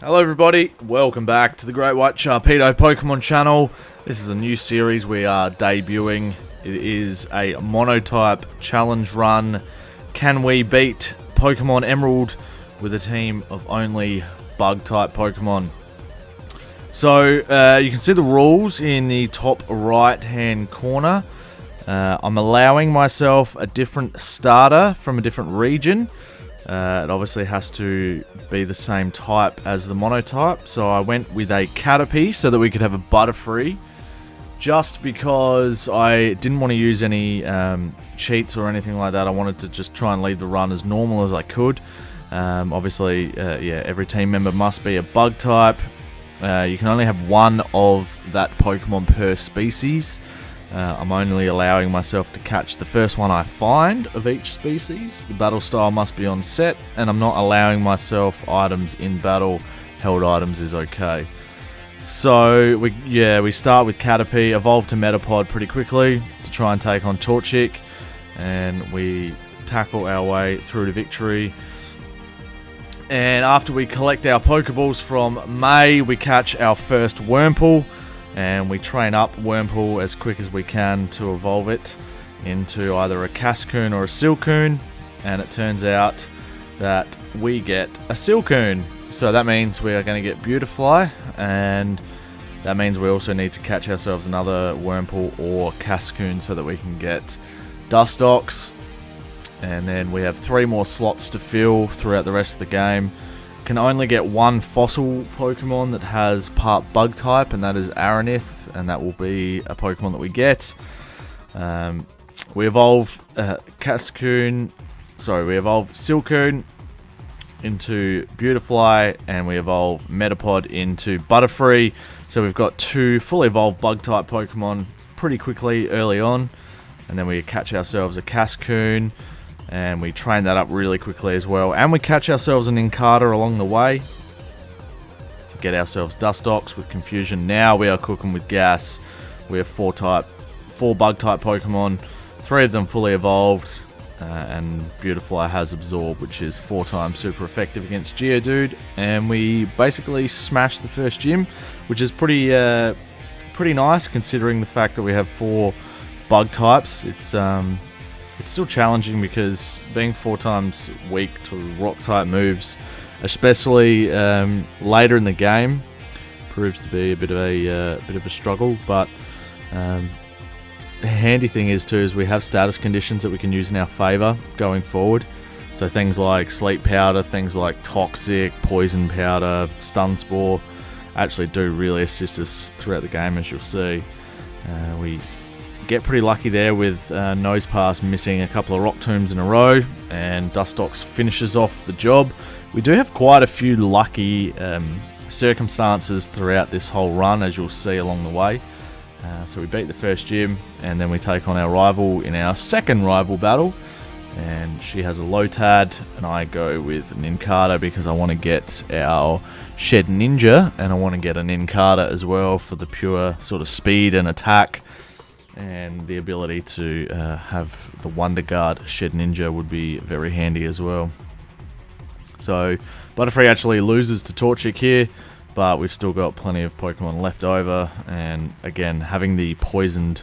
Hello everybody, welcome back to the Great White Sharpedo Pokemon channel. This is a new series we are debuting. It is a Monotype challenge run. Can we beat Pokemon Emerald with a team of only Bug-type Pokemon? So, you can see the rules in the top right hand corner. I'm allowing myself a different starter from a different region. It obviously has to be the same type as the Monotype, so I went with a Caterpie so that we could have a Butterfree, just because I didn't want to use any cheats or anything like that. I wanted to just try and leave the run as normal as I could. Obviously, every team member must be a Bug-type. You can only have one of that Pokemon per species. I'm only allowing myself to catch the first one I find of each species. The battle style must be on set, and I'm not allowing myself items in battle. Held items is okay. So we start with Caterpie, evolve to Metapod pretty quickly to try and take on Torchic, and we tackle our way through to victory. And after we collect our Pokeballs from May, we catch our first Wurmple. And we train up Wurmple as quick as we can to evolve it into either a Cascoon or a Silcoon. And it turns out that we get a Silcoon. So that means we are going to get Beautifly. And that means we also need to catch ourselves another Wurmple or Cascoon so that we can get Dustox. And then we have 3 more slots to fill throughout the rest of the game. Can only get one fossil Pokemon that has part bug type, and that is Aranith, and that will be a Pokemon that we get. We evolve Silcoon into Beautifly, and we evolve Metapod into Butterfree. So we've got 2 fully evolved bug type Pokemon pretty quickly early on, and then we catch ourselves a Cascoon. And we train that up really quickly as well. And we catch ourselves an Incada along the way. Get ourselves Dustox with Confusion. Now we are cooking with gas. We have 4 bug-type Pokemon. 3 of them fully evolved. And Beautifly has Absorb, which is 4 times super effective against Geodude. And we basically smash the first gym, which is pretty nice considering the fact that we have 4 bug types. It's still challenging because being 4 times weak to rock-type moves, especially later in the game, proves to be a bit of a struggle. But the handy thing is we have status conditions that we can use in our favour going forward. So things like Sleep Powder, things like Toxic, Poison Powder, Stun Spore actually do really assist us throughout the game, as you'll see. We get pretty lucky there with Nosepass missing a couple of Rock Tombs in a row, and Dustox finishes off the job. We do have quite a few lucky circumstances throughout this whole run, as you'll see along the way. So we beat the first gym, and then we take on our rival in our second rival battle, and she has a Lotad, and I go with an Incada because I want to get our Shed Ninja, and I want to get an Incada as well for the pure sort of speed and attack. And the ability to have the Wonder Guard Shed Ninja would be very handy as well. So Butterfree actually loses to Torchic here, but we've still got plenty of Pokemon left over. And again, having the poisoned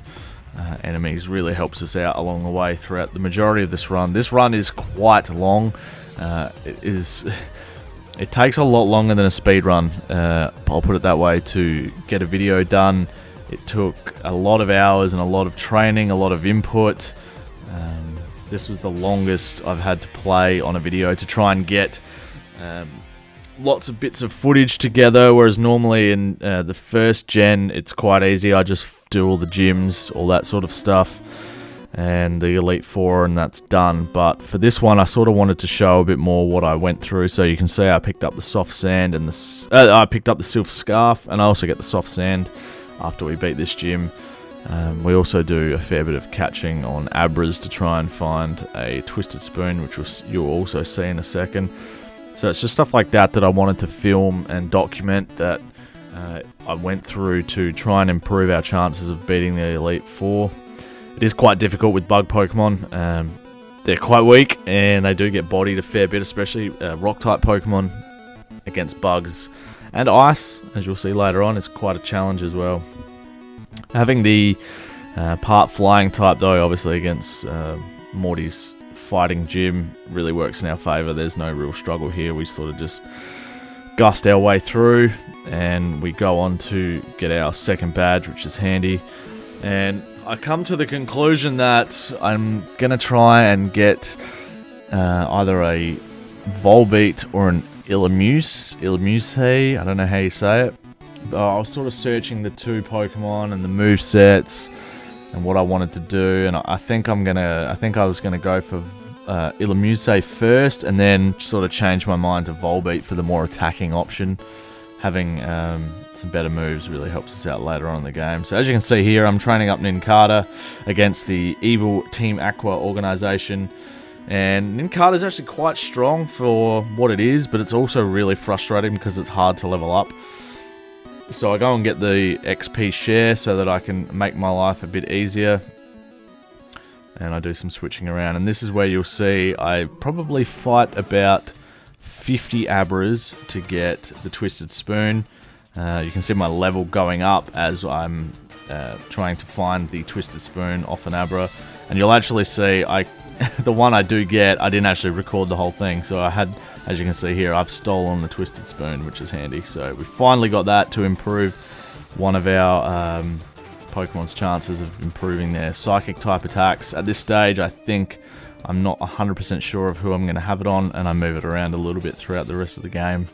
enemies really helps us out along the way throughout the majority of this run. This run is quite long. It takes a lot longer than a speed run. I'll put it that way, to get a video done. It took a lot of hours and a lot of training, a lot of input. This was the longest I've had to play on a video to try and get lots of bits of footage together, whereas normally in the first gen it's quite easy. I just do all the gyms, all that sort of stuff, and the Elite Four, and that's done. But for this one, I sort of wanted to show a bit more what I went through. So you can see I picked up the soft sand and I picked up the Silver Scarf, and I also get the soft sand after we beat this gym. We also do a fair bit of catching on Abras to try and find a Twisted Spoon, which you'll also see in a second. So it's just stuff like that I wanted to film and document, that I went through to try and improve our chances of beating the Elite Four. It is quite difficult with bug Pokemon. They're quite weak, and they do get bodied a fair bit, especially Rock-type Pokemon. against bugs and ice, as you'll see later on, is quite a challenge as well. Having the part flying type though, obviously against Morty's fighting gym, really works in our favour. There's no real struggle here. We sort of just gust our way through, and we go on to get our second badge, which is handy. And I come to the conclusion that I'm going to try and get either a Volbeat or an Illamuse, I don't know how you say it. But I was sort of searching the two Pokemon and the move sets and what I wanted to do, and I think I was gonna go for Illamuse first, and then sort of change my mind to Volbeat for the more attacking option. Having some better moves really helps us out later on in the game. So as you can see here, I'm training up Nincada against the evil Team Aqua organization. And Nincada is actually quite strong for what it is, but it's also really frustrating because it's hard to level up. So I go and get the XP share so that I can make my life a bit easier. And I do some switching around. And this is where you'll see I probably fight about 50 Abras to get the Twisted Spoon. You can see my level going up as I'm trying to find the Twisted Spoon off an Abra. And you'll actually see the one I do get, I didn't actually record the whole thing. So I had, as you can see here, I've stolen the Twisted Spoon, which is handy. So we finally got that to improve one of our Pokemon's chances of improving their Psychic type attacks. At this stage, I think I'm not 100% sure of who I'm going to have it on, and I move it around a little bit throughout the rest of the game.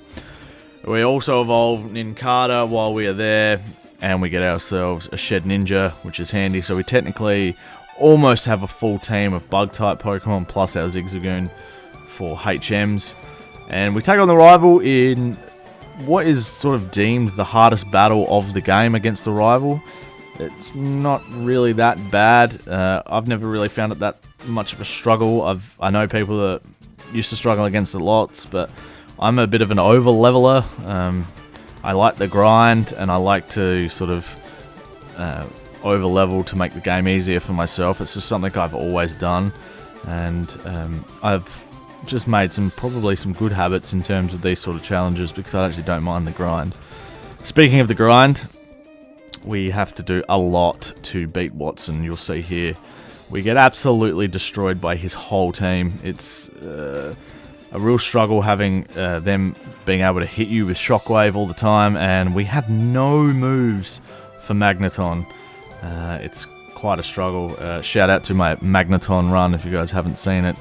We also evolve Nincada while we are there, and we get ourselves a Shed Ninja, which is handy. So we technically almost have a full team of Bug-type Pokemon plus our Zigzagoon for HMs. And we take on the rival in what is sort of deemed the hardest battle of the game against the rival. It's not really that bad. I've never really found it that much of a struggle. I know people that used to struggle against it lots, but I'm a bit of an over-leveler. I like the grind, and I like to sort of over-level to make the game easier for myself. It's just something I've always done, and I've just made probably some good habits in terms of these sort of challenges because I actually don't mind the grind. Speaking of the grind, we have to do a lot to beat Watson. You'll see here we get absolutely destroyed by his whole team. It's a real struggle having them being able to hit you with Shockwave all the time, and we have no moves for Magneton. It's quite a struggle. Shout out to my Magneton run if you guys haven't seen it.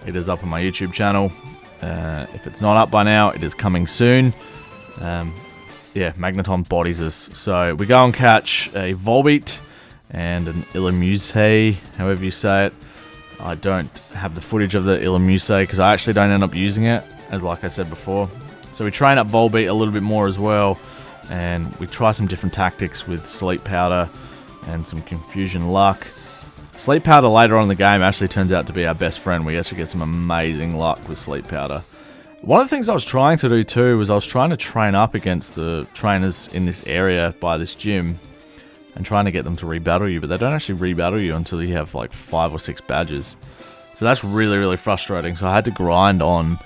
It is up on my YouTube channel. If it's not up by now, it is coming soon. Yeah, Magneton bodies us. So we go and catch a Volbeat and an Illamuse, however you say it. I don't have the footage of the Illamuse because I actually don't end up using it, as like I said before. So we train up Volbeat a little bit more as well, and we try some different tactics with Sleep Powder and some Confusion Luck. Sleep Powder later on in the game actually turns out to be our best friend. We actually get some amazing luck with Sleep Powder. One of the things I was trying to do too was I was trying to train up against the trainers in this area by this gym and trying to get them to rebattle you, but they don't actually rebattle you until you have like 5 or 6 badges. So that's really, really frustrating. So I had to grind on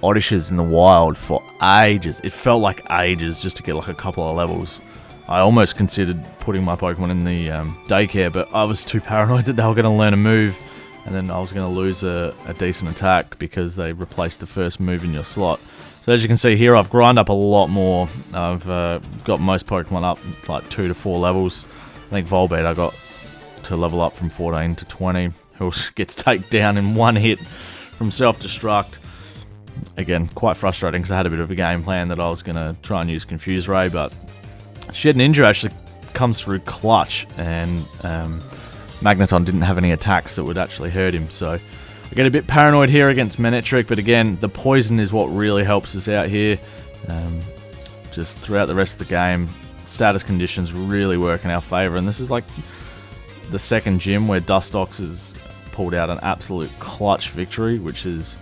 Oddishes in the wild for ages. It felt like ages just to get like a couple of levels. I almost considered putting my Pokemon in the daycare, but I was too paranoid that they were going to learn a move, and then I was going to lose a decent attack because they replaced the first move in your slot. So as you can see here, I've grinded up a lot more. I've got most Pokemon up like 2 to 4 levels. I think Volbeat I got to level up from 14 to 20. Who gets taken down in one hit from self-destruct. Again, quite frustrating because I had a bit of a game plan that I was going to try and use Confuse Ray, but Shed Ninja actually comes through clutch, and Magneton didn't have any attacks that would actually hurt him, so I get a bit paranoid here against Manectric, but again, the poison is what really helps us out here. Just throughout the rest of the game, status conditions really work in our favour, and this is like the second gym where Dustox has pulled out an absolute clutch victory, which is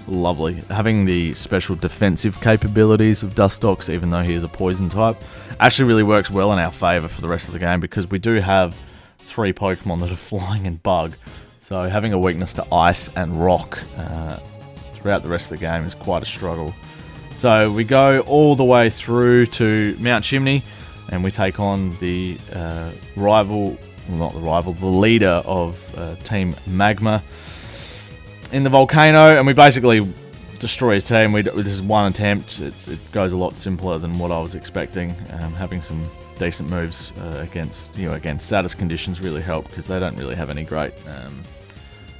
lovely. Having the special defensive capabilities of Dustox, even though he is a poison type, actually really works well in our favour for the rest of the game because we do have 3 Pokemon that are flying and bug. So having a weakness to ice and rock throughout the rest of the game is quite a struggle. So we go all the way through to Mount Chimney, and we take on the the leader of Team Magma in the volcano, and we basically destroy his team. This is one attempt. It goes a lot simpler than what I was expecting. Having some decent moves against status conditions really help, because they don't really have any great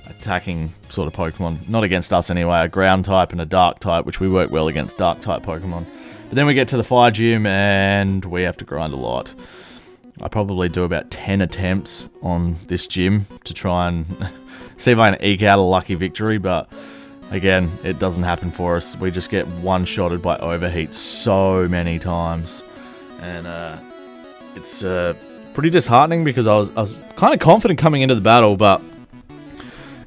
attacking sort of Pokemon. Not against us anyway. A ground type and a dark type, which we work well against dark type Pokemon. But then we get to the fire gym and we have to grind a lot. I probably do about 10 attempts on this gym to try and see if I can eke out a lucky victory, but again, it doesn't happen for us. We just get one-shotted by overheat so many times. And it's pretty disheartening, because I was kind of confident coming into the battle, but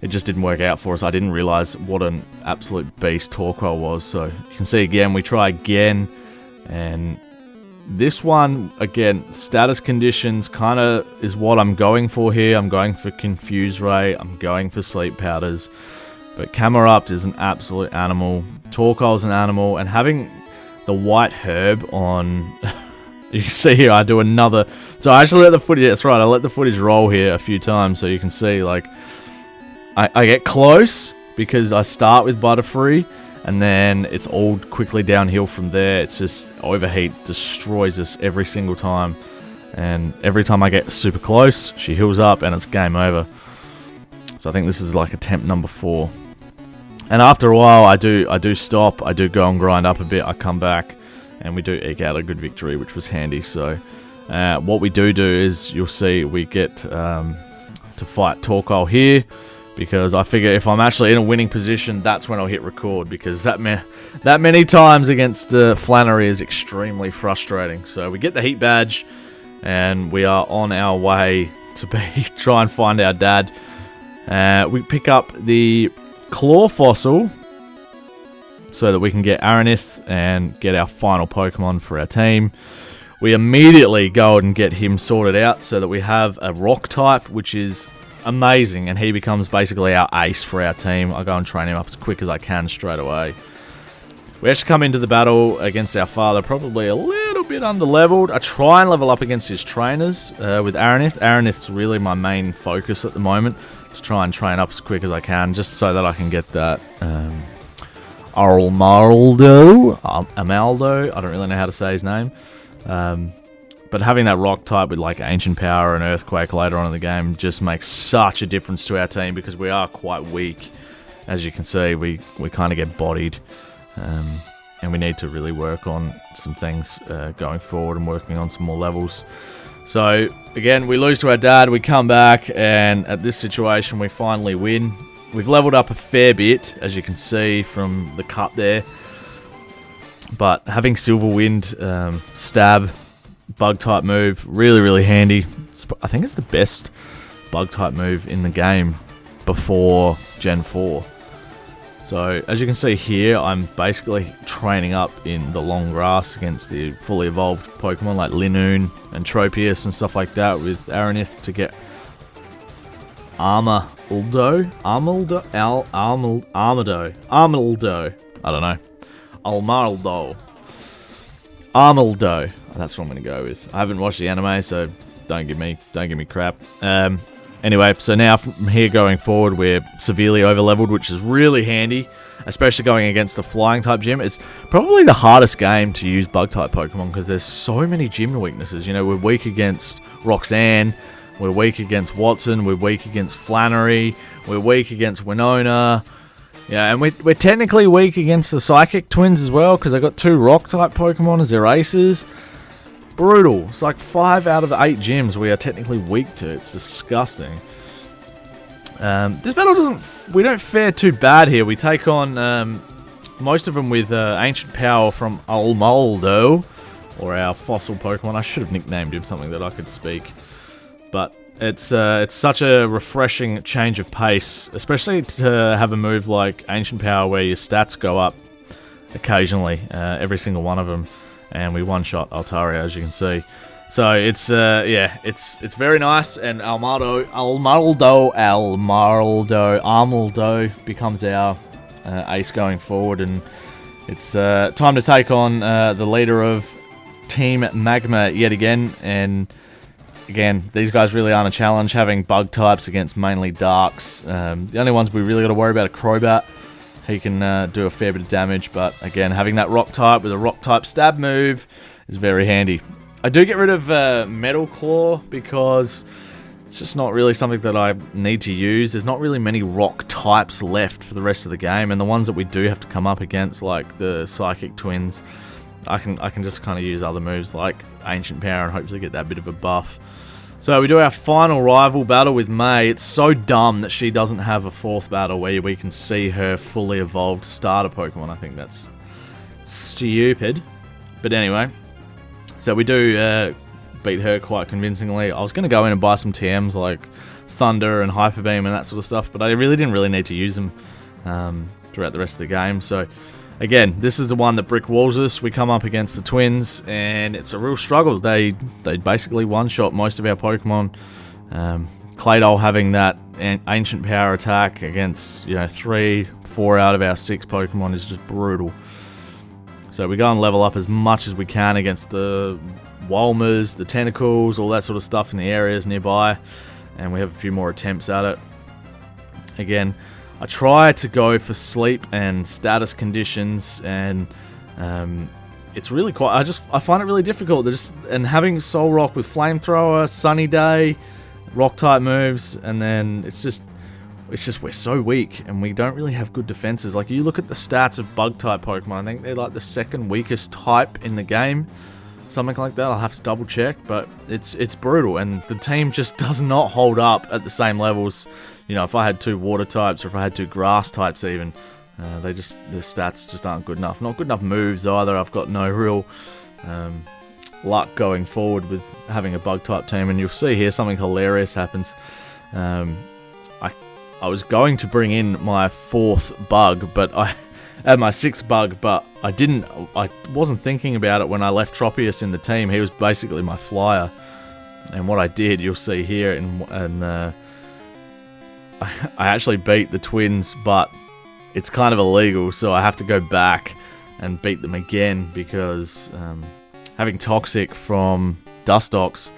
it just didn't work out for us. I didn't realize what an absolute beast Torkoal was. So you can see again, we try again, and this one, again, status conditions kind of is what I'm going for here. I'm going for Confuse Ray, I'm going for Sleep Powders, but Camerupt is an absolute animal. Torkoal's an animal, and having the white herb on... You can see here, I do another... So I actually let the footage... That's right, I let the footage roll here a few times, so you can see, like... I get close because I start with Butterfree, and then it's all quickly downhill from there. It's just overheat destroys us every single time, and every time I get super close, she heals up and it's game over. So I think this is like attempt number 4. And after a while, I do stop. I do go and grind up a bit. I come back, and we do eke out a good victory, which was handy. So what we do is, you'll see, we get to fight Torkoal here, because I figure if I'm actually in a winning position, that's when I'll hit record, because that many times against Flannery is extremely frustrating. So we get the heat badge, and we are on our way to try and find our dad. We pick up the Claw Fossil so that we can get Aranith and get our final Pokemon for our team. We immediately go and get him sorted out so that we have a Rock type, which is amazing, and he becomes basically our ace for our team. I go and train him up as quick as I can straight away. We actually come into the battle against our father probably a little bit under-leveled. I try and level up against his trainers with Aranith. Aranith's really my main focus at the moment, to try and train up as quick as I can, just so that I can get that Amaldo, I don't really know how to say his name. But having that Rock type with like Ancient Power and Earthquake later on in the game just makes such a difference to our team, because we are quite weak. As you can see, we kind of get bodied, and we need to really work on some things going forward, and working on some more levels. So again, we lose to our dad, we come back, and at this situation we finally win. We've leveled up a fair bit, as you can see from the cut there, but having Silverwind, Stab, Bug type move, really handy. I think it's the best Bug type move in the game before Gen 4. So as you can see here, I'm basically training up in the long grass against the fully evolved Pokemon like Linoone and Tropius and stuff like that with Aranith to get Armaldo. I don't know. Armaldo. That's what I'm going to go with. I haven't watched the anime, so don't give me crap. Anyway, so now from here going forward, we're severely overleveled, which is really handy, especially going against the flying type gym. It's probably the hardest game to use bug type Pokemon, because there's so many gym weaknesses. You know, we're weak against Roxanne, we're weak against Watson, we're weak against Flannery, we're weak against Winona. Yeah, and we're technically weak against the Psychic Twins as well, because they got 2 Rock-type Pokemon as their aces. Brutal. It's like 5 out of 8 gyms we are technically weak to. It's disgusting. This battle we don't fare too bad here. We take on most of them with Ancient Power from Almaldo, or our fossil Pokemon. I should have nicknamed him something that I could speak. But it's such a refreshing change of pace, especially to have a move like Ancient Power where your stats go up occasionally, every single one of them, and we one-shot Altaria, as you can see. So it's yeah, it's very nice, and Armaldo becomes our ace going forward, and It's time to take on the leader of Team Magma yet again, and again, these guys really aren't a challenge, having bug types against mainly darks. The only ones we really got to worry about are Crobat. He can do a fair bit of damage, but again, having that rock type with a rock type stab move is very handy. I do get rid of Metal Claw because it's just not really something that I need to use. There's not really many rock types left for the rest of the game, and the ones that we do have to come up against, like the Psychic Twins, I can just kind of use other moves like Ancient Power and hopefully get that bit of a buff. So we do our final rival battle with May. It's so dumb that she doesn't have a fourth battle where we can see her fully evolved starter Pokemon. I think that's stupid. But anyway, so we do beat her quite convincingly. I was going to go in and buy some TMs like Thunder and Hyper Beam and that sort of stuff, but I really didn't need to use them throughout the rest of the game. So again, this is the one that brick walls us. We come up against the Twins, and it's a real struggle. They basically one-shot most of our Pokemon. Claydol having that Ancient Power attack against 3-4 out of our 6 Pokemon is just brutal. So we go and level up as much as we can against the Walmers, the Tentacles, all that sort of stuff in the areas nearby, and we have a few more attempts at it. Again, I try to go for sleep and status conditions, and it's really quite. I find it really difficult. And having Soul Rock with Flamethrower, Sunny Day, Rock type moves, and then it's just we're so weak, and we don't really have good defenses. Like, you look at the stats of Bug type Pokemon, I think they're like the second weakest type in the game, something like that. I'll have to double check, but it's brutal, and the team just does not hold up at the same levels. If I had 2 water types, or if I had 2 grass types even, the stats just aren't good enough. Not good enough moves either. I've got no real luck going forward with having a bug type team, and you'll see here something hilarious happens. I was going to bring in my 4th bug, but I had my 6th bug, but I wasn't thinking about it when I left Tropius in the team. He was basically my flyer, and what I did, you'll see here, and I actually beat the Twins, but it's kind of illegal, so I have to go back and beat them again, because having Toxic from Dustox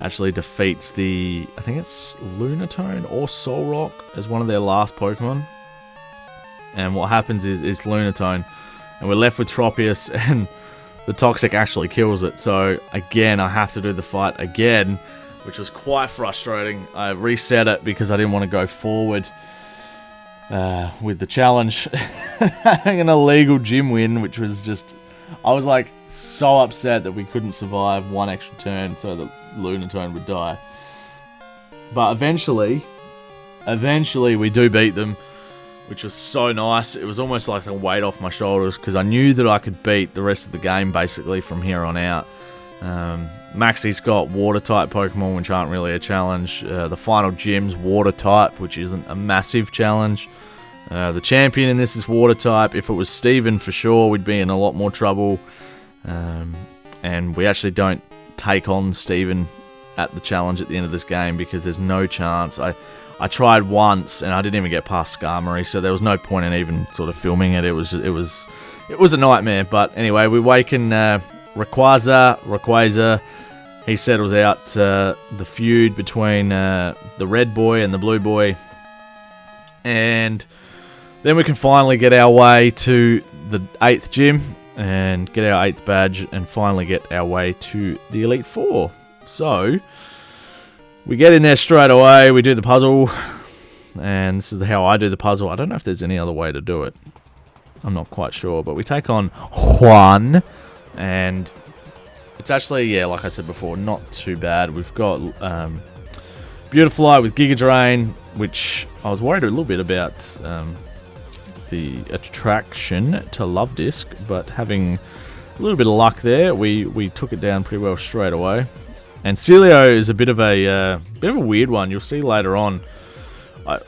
actually defeats I think it's Lunatone or Solrock as one of their last Pokemon. And what happens is Lunatone, and we're left with Tropius, and the Toxic actually kills it. So again, I have to do the fight again, which was quite frustrating. I reset it because I didn't want to go forward with the challenge. Having an illegal gym win, which was just... I was like so upset that we couldn't survive one extra turn so that Lunatone would die. But eventually we do beat them, which was so nice. It was almost like a weight off my shoulders, because I knew that I could beat the rest of the game basically from here on out. Maxie's got water type Pokemon, which aren't really a challenge. The final gym's water type, which isn't a massive challenge. The champion in this is water type. If it was Steven, for sure we'd be in a lot more trouble. And we actually don't take on Steven at the challenge at the end of this game, because there's no chance. I tried once and I didn't even get past Skarmory, so there was no point in even sort of filming it. It was a nightmare. But anyway, we waken Rayquaza. He settles out the feud between the red boy and the blue boy, and then we can finally get our way to the 8th gym and get our 8th badge, and finally get our way to the Elite Four. So we get in there straight away, we do the puzzle, and this is how I do the puzzle. I don't know if there's any other way to do it. I'm not quite sure, but we take on Juan, and it's actually, yeah, like I said before, not too bad. We've got Beautifly with Giga Drain, which I was worried a little bit about the attraction to Love Disc, but having a little bit of luck there, we took it down pretty well straight away. And Celio is a bit of a weird one. You'll see later on.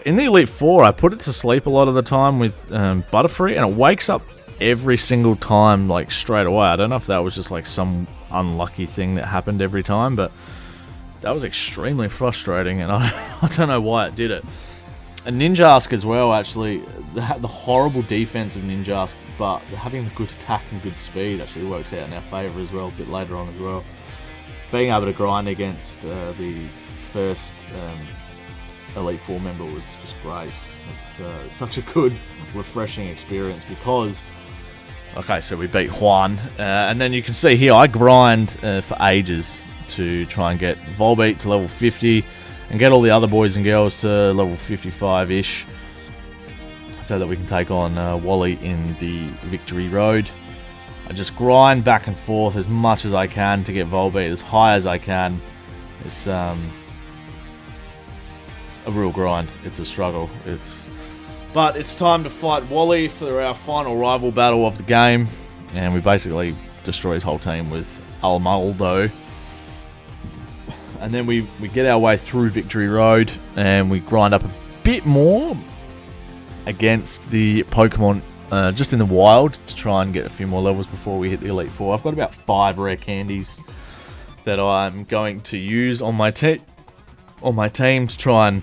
In the Elite Four, I put it to sleep a lot of the time with Butterfree, and it wakes up every single time, like, straight away. I don't know if that was just like some unlucky thing that happened every time, but that was extremely frustrating, and I don't know why it did it. And Ninjask as well, actually, the horrible defense of Ninjask but having the good attack and good speed actually works out in our favour as well, a bit later on as well. Being able to grind against the first Elite Four member was just great. It's such a good, refreshing experience because... Okay, so we beat Juan, and then you can see here I grind for ages to try and get Volbeat to level 50 and get all the other boys and girls to level 55-ish so that we can take on Wally in the Victory Road. I just grind back and forth as much as I can to get Volbeat as high as I can. It's a real grind. It's a struggle. But it's time to fight Wally for our final rival battle of the game, and we basically destroy his whole team with Almaldo. And then we get our way through Victory Road, and we grind up a bit more against the Pokemon just in the wild to try and get a few more levels before we hit the Elite Four. I've got about 5 rare candies that I'm going to use on my team to try and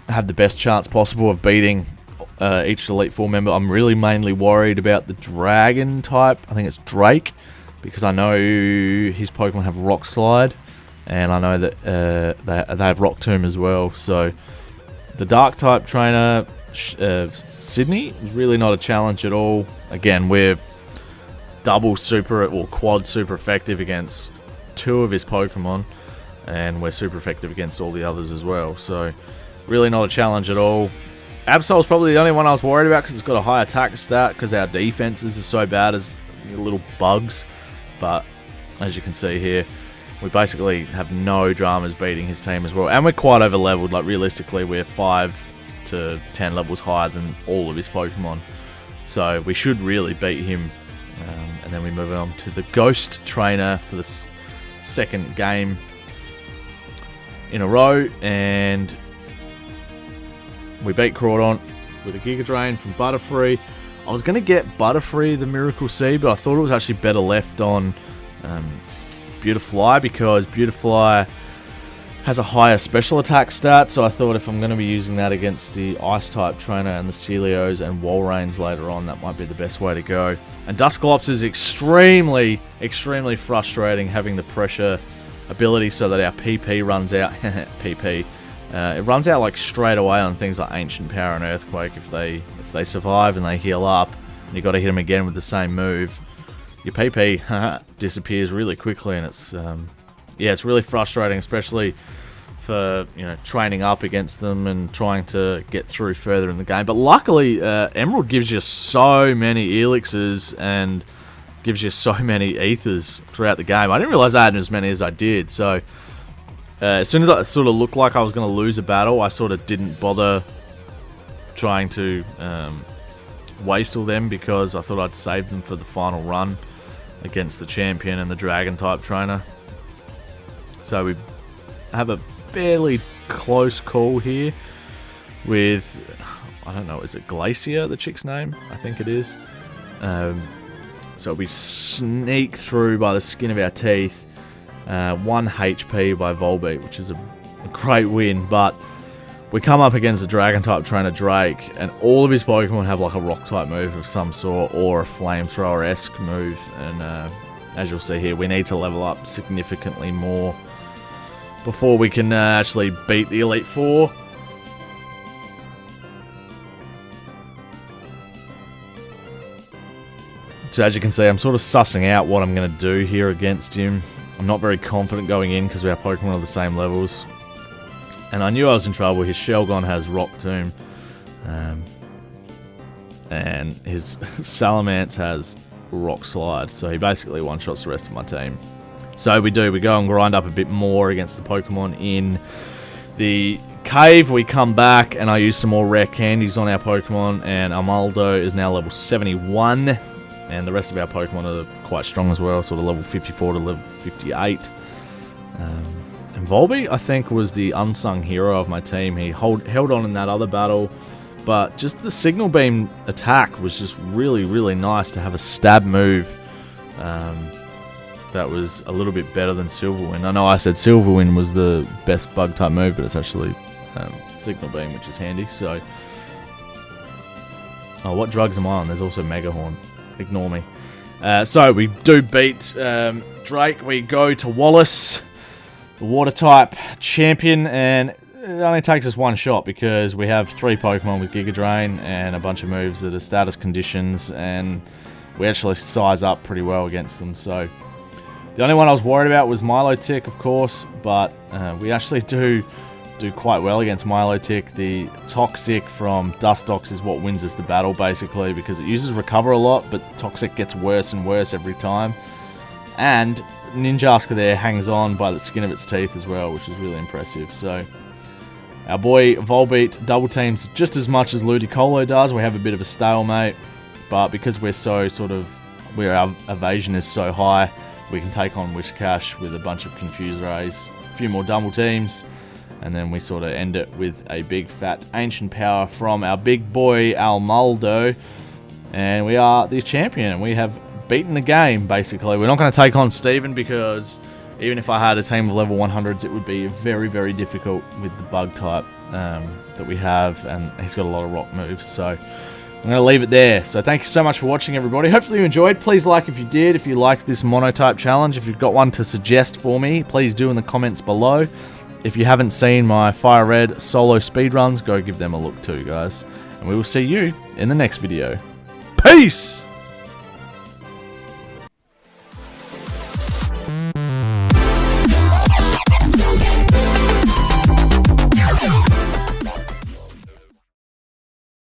have the best chance possible of beating each Elite Four member. I'm really mainly worried about the Dragon type. I think it's Drake, because I know his Pokemon have Rock Slide, and I know that they have Rock Tomb as well. So the Dark type trainer, Sydney, is really not a challenge at all. Again, we're double super or quad super effective against 2 of his Pokemon, and we're super effective against all the others as well. So really not a challenge at all. Absol's probably the only one I was worried about because it's got a high attack stat because our defenses are so bad as little bugs. But as you can see here, we basically have no dramas beating his team as well. And we're quite over leveled. Like realistically, we're 5 to 10 levels higher than all of his Pokemon. So we should really beat him. And then we move on to the Ghost Trainer for the second game in a row. And we beat Crawdon with a Giga Drain from Butterfree. I was going to get Butterfree the Miracle Seed, but I thought it was actually better left on Beautifly, because Beautifly has a higher special attack stat, so I thought if I'm going to be using that against the Ice-type trainer and the Celios and Walreins later on, that might be the best way to go. And Dusclops is extremely, extremely frustrating having the pressure ability so that our PP runs out. PP. It runs out like straight away on things like Ancient Power and Earthquake if they survive and they heal up, and you got to hit them again with the same move. Your PP disappears really quickly, and it's it's really frustrating, especially for training up against them and trying to get through further in the game. But luckily, Emerald gives you so many elixirs and gives you so many ethers throughout the game. I didn't realize I had as many as I did, so as soon as it sort of looked like I was going to lose a battle, I sort of didn't bother trying to waste all them, because I thought I'd save them for the final run against the champion and the Dragon type trainer. So we have a fairly close call here with, I don't know, is it Glacier, the chick's name? I think it is. So we sneak through by the skin of our teeth. 1 HP by Volbeat, which is a great win, but we come up against the Dragon-type trainer Drake, and all of his Pokemon have like a Rock-type move of some sort, or a Flamethrower-esque move, and as you'll see here, we need to level up significantly more before we can actually beat the Elite Four. So as you can see, I'm sort of sussing out what I'm going to do here against him. I'm not very confident going in because our Pokemon are the same levels. And I knew I was in trouble. His Shelgon has Rock Tomb. And his Salamence has Rock Slide. So he basically one-shots the rest of my team. So we go and grind up a bit more against the Pokemon in the cave. We come back and I use some more rare candies on our Pokemon. And Almaldo is now level 71. And the rest of our Pokemon are quite strong as well, sort of level 54 to level 58. And Volbeat, I think, was the unsung hero of my team. He held on in that other battle, but just the Signal Beam attack was just really, really nice to have a stab move that was a little bit better than Silverwind. I know I said Silverwind was the best bug-type move, but it's actually Signal Beam, which is handy. So Oh, what drugs am I on? There's also Megahorn. Ignore me. So we do beat Drake. We go to Wallace, the water type champion, and it only takes us one shot because we have 3 Pokemon with Giga Drain and a bunch of moves that are status conditions, and we actually size up pretty well against them. So the only one I was worried about was Milotic, of course, but we actually do quite well against Milotic. The Toxic from Dustox is what wins us the battle, basically, because it uses Recover a lot, but Toxic gets worse and worse every time. And Ninjaska there hangs on by the skin of its teeth as well, which is really impressive. So our boy Volbeat double teams just as much as Ludicolo does. We have a bit of a stalemate, but because we're so our evasion is so high, we can take on Wishcash with a bunch of Confuse Rays, a few more double teams, and then we sort of end it with a big fat Ancient Power from our big boy Almaldo, and we are the champion, and we have beaten the game, basically. We're not going to take on Steven because even if I had a team of level 100s, it would be very, very difficult with the bug type that we have, and he's got a lot of rock moves, so I'm going to leave it there. So thank you so much for watching, everybody. Hopefully you enjoyed. Please like if you did. If you liked this Monotype challenge, if you've got one to suggest for me, please do in the comments below. If you haven't seen my Fire Red solo speedruns, go give them a look too, guys. And we will see you in the next video. Peace!